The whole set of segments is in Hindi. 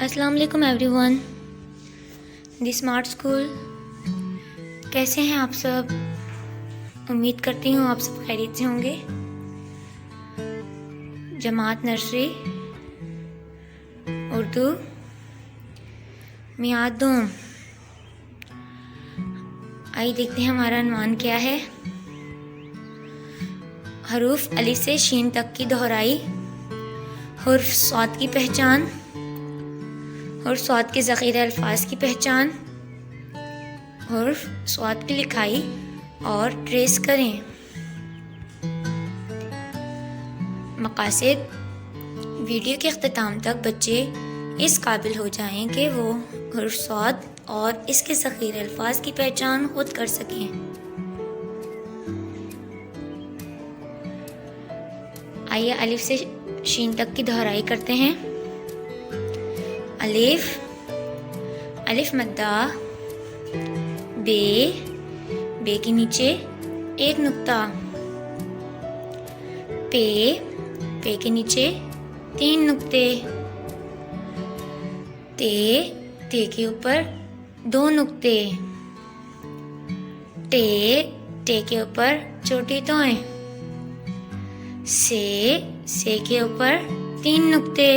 अस्सलाम वालेकुम एवरीवन। दी स्मार्ट स्कूल, कैसे हैं आप सब? उम्मीद करती हूँ आप सब खैरियत से होंगे। जमात नर्सरी उर्दू मियादुम। आइए देखते हैं हमारा अनुमान क्या है। हरूफ अलिफ से शीन तक की दोहराई, हुर्फ स्वाद की पहचान, हुर्फ स्वाद के ज़ख़ीरे अल्फाज की पहचान, हुर्फ स्वाद की लिखाई और ट्रेस करें। मक़ासिद, वीडियो के अख्ताम तक बच्चे इस काबिल हो जाएं कि वो हुर्फ स्वाद और इसके ज़ख़ीरे अल्फाज की पहचान खुद कर सकें। आइए अलिफ से शीन तक की दोहराई करते हैं। अलिफ, अलिफ मद्दा, बे के नीचे एक नुक्ता, पे के नीचे 3 नुक्ते, ते के ऊपर 2 नुक्ते, टे के ऊपर छोटी तोएं, से के ऊपर 3 नुक्ते,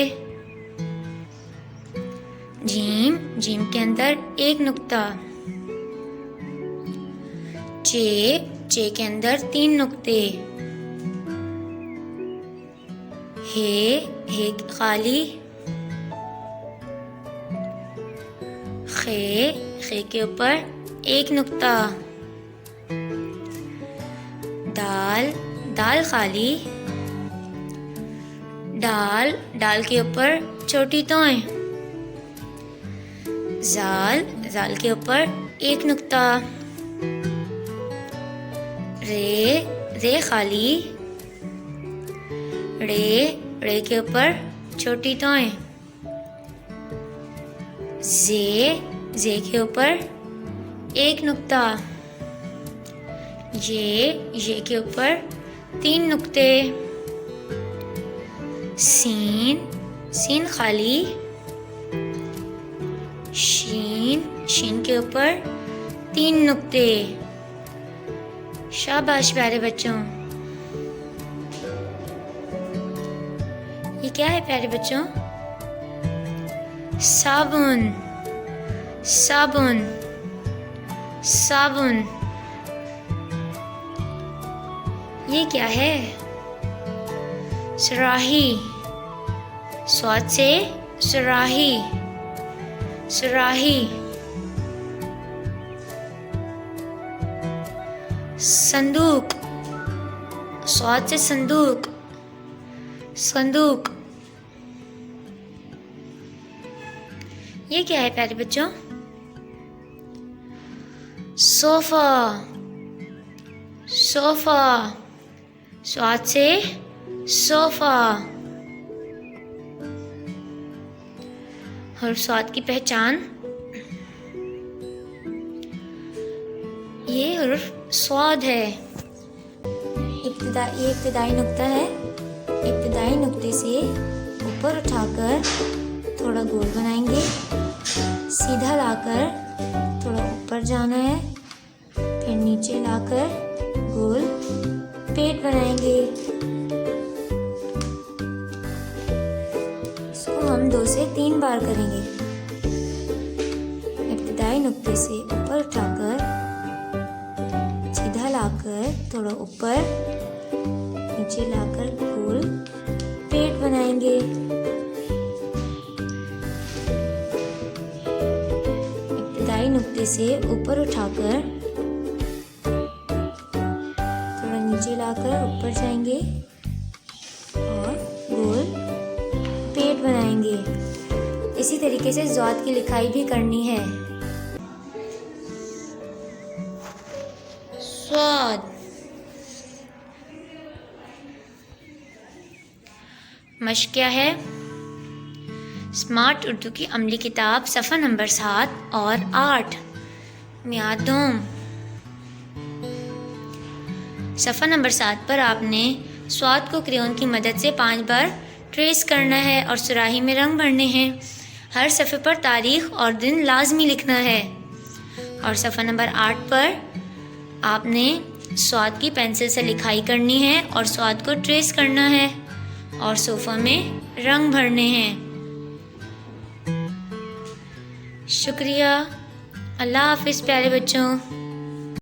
जीम के अंदर 1 नुक्ता, चे के अंदर 3 नुक्ते, हे खाली, खे के ऊपर 1 नुक्ता, दाल खाली, डाल के ऊपर छोटी तोएं, जाल के ऊपर 1 नुक्ता, रे खाली, रे के ऊपर छोटी तोएं, जे के ऊपर 1 नुक्ता, ये के ऊपर 3 नुक्ते, सीन खाली, शीन के ऊपर 3 नुक्ते। शाबाश प्यारे बच्चों। ये क्या है प्यारे बच्चों? साबुन, साबुन, साबुन। ये क्या है? सुराही, स्वाद से सुराही, सुराही। संदूक, स्वाद से संदूक, संदूक। ये क्या है प्यारे बच्चों? सोफा, सोफा, स्वाद से सोफा। हुर्फ स्वाद की पहचान, ये हुर्फ स्वाद है। इब्तिदाई नुक्ता है। इब्तिदाई नुक्ते से ऊपर उठाकर थोड़ा गोल बनाएंगे, सीधा लाकर थोड़ा ऊपर जाना है, फिर नीचे लाकर गोल पेट बनाएंगे। इसको हम 2 से 3 बार करेंगे। इब्तिदाई नुक्ते से ऊपर उठाकर सीधा लाकर थोड़ा ऊपर, नीचे लाकर गोल पेट बनाएंगे। इब्तिदाई नुक्ते से ऊपर उठाकर थोड़ा नीचे लाकर ऊपर जाएंगे और गोल पेट बनाएंगे। इसी तरीके से ज़ाद की लिखाई भी करनी है। स्वाद, मश्क क्या है? स्मार्ट उर्दू की अमली किताब सफ़ा नंबर 7 और 8। मियादुम। सफ़ा नंबर 7 पर आपने स्वाद को क्रेयॉन की मदद से 5 बार ट्रेस करना है और सुराही में रंग भरने हैं। हर सफ़े पर तारीख और दिन लाजमी लिखना है। और सफ़ा नंबर 8 पर आपने स्वाद की पेंसिल से लिखाई करनी है और स्वाद को ट्रेस करना है और सोफ़ा में रंग भरने हैं। शुक्रिया। अल्लाह हाफ़िज़ प्यारे बच्चों।